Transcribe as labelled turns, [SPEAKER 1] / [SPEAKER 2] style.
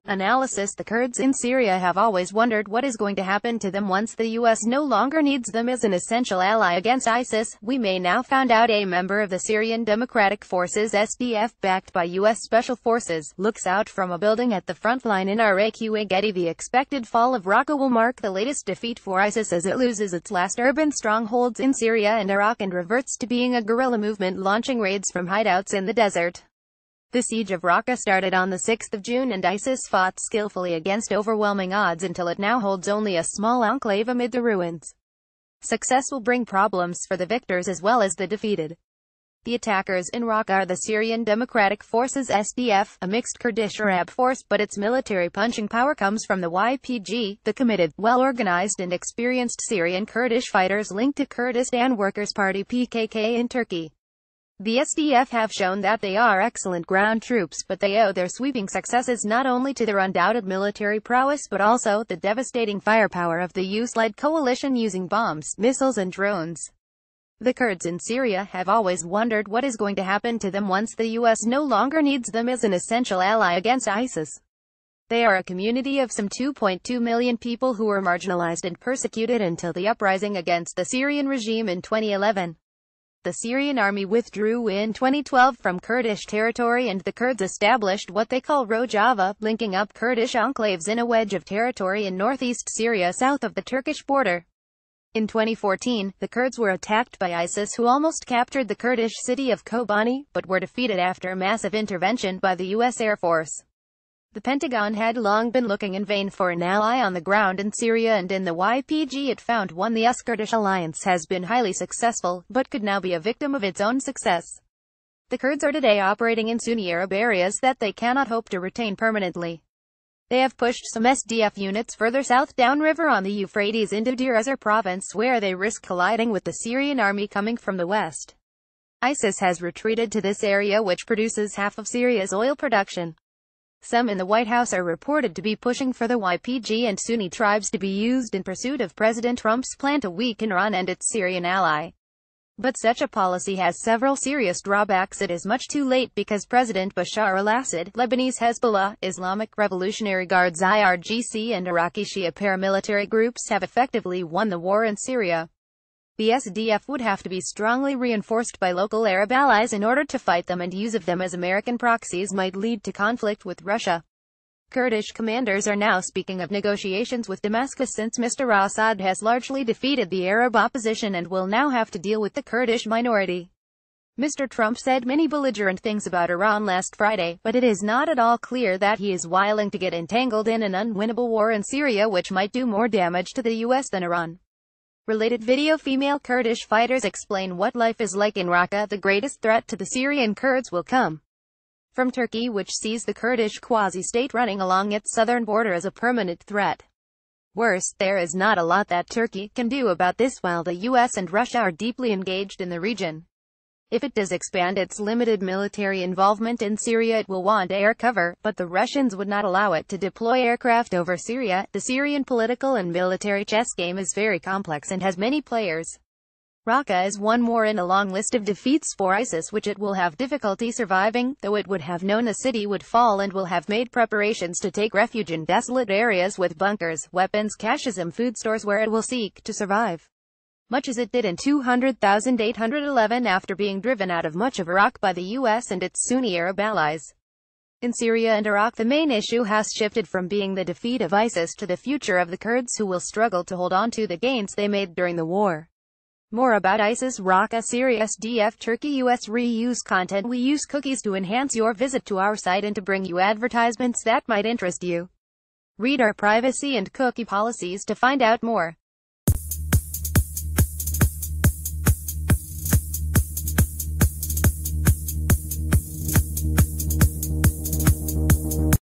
[SPEAKER 1] Analysis. The Kurds in Syria have always wondered what is going to happen to them once the U.S. no longer needs them as an essential ally against ISIS. We may now find out. A member of the Syrian Democratic Forces (SDF), backed by U.S. Special Forces, looks out from a building at the front line in Raqqa. Getty. The expected fall of Raqqa will mark the latest defeat for ISIS as it loses its last urban strongholds in Syria and Iraq and reverts to being a guerrilla movement launching raids from hideouts in the desert. The siege of Raqqa started on the 6th of June and ISIS fought skillfully against overwhelming odds until it now holds only a small enclave amid the ruins. Success will bring problems for the victors as well as the defeated. The attackers in Raqqa are the Syrian Democratic Forces (SDF), a mixed Kurdish-Arab force, but its military punching power comes from the YPG, the committed, well-organized and experienced Syrian Kurdish fighters linked to Kurdistan Workers' Party (PKK) in Turkey. The SDF have shown that they are excellent ground troops, but they owe their sweeping successes not only to their undoubted military prowess but also the devastating firepower of the US-led coalition using bombs, missiles and drones. The Kurds in Syria have always wondered what is going to happen to them once the US no longer needs them as an essential ally against ISIS. They are a community of some 2.2 million people who were marginalized and persecuted until the uprising against the Syrian regime in 2011. The Syrian army withdrew in 2012 from Kurdish territory and the Kurds established what they call Rojava, linking up Kurdish enclaves in a wedge of territory in northeast Syria south of the Turkish border. In 2014, the Kurds were attacked by ISIS, who almost captured the Kurdish city of Kobani, but were defeated after massive intervention by the U.S. Air Force. The Pentagon had long been looking in vain for an ally on the ground in Syria, and in the YPG it found one. The US-Kurdish alliance has been highly successful, but could now be a victim of its own success. The Kurds are today operating in Sunni Arab areas that they cannot hope to retain permanently. They have pushed some SDF units further south downriver on the Euphrates into Deir ez-Zor province, where they risk colliding with the Syrian army coming from the west. ISIS has retreated to this area, which produces half of Syria's oil production. Some in the White House are reported to be pushing for the YPG and Sunni tribes to be used in pursuit of President Trump's plan to weaken Iran and its Syrian ally. But such a policy has several serious drawbacks. It is much too late because President Bashar al-Assad, Lebanese Hezbollah, Islamic Revolutionary Guards (IRGC) and Iraqi Shia paramilitary groups have effectively won the war in Syria. The SDF would have to be strongly reinforced by local Arab allies in order to fight them, and use of them as American proxies might lead to conflict with Russia. Kurdish commanders are now speaking of negotiations with Damascus since Mr. Assad has largely defeated the Arab opposition and will now have to deal with the Kurdish minority. Mr. Trump said many belligerent things about Iran last Friday, but it is not at all clear that he is willing to get entangled in an unwinnable war in Syria, which might do more damage to the U.S. than Iran. Related video. Female Kurdish fighters explain what life is like in Raqqa. The greatest threat to the Syrian Kurds will come from Turkey, which sees the Kurdish quasi-state running along its southern border as a permanent threat. Worse, there is not a lot that Turkey can do about this, while the US and Russia are deeply engaged in the region. If it does expand its limited military involvement in Syria, it will want air cover, but the Russians would not allow it to deploy aircraft over Syria. The Syrian political and military chess game is very complex and has many players. Raqqa is one more in a long list of defeats for ISIS, which it will have difficulty surviving, though it would have known a city would fall and will have made preparations to take refuge in desolate areas with bunkers, weapons, caches and food stores where it will seek to survive. Much as it did in 811 after being driven out of much of Iraq by the US and its Sunni Arab allies. In Syria and Iraq, the main issue has shifted from being the defeat of ISIS to the future of the Kurds, who will struggle to hold on to the gains they made during the war. More about ISIS, Raqqa, Syria, SDF, Turkey, US. Reuse content. We use cookies to enhance your visit to our site and to bring you advertisements that might interest you. Read our privacy and cookie policies to find out more.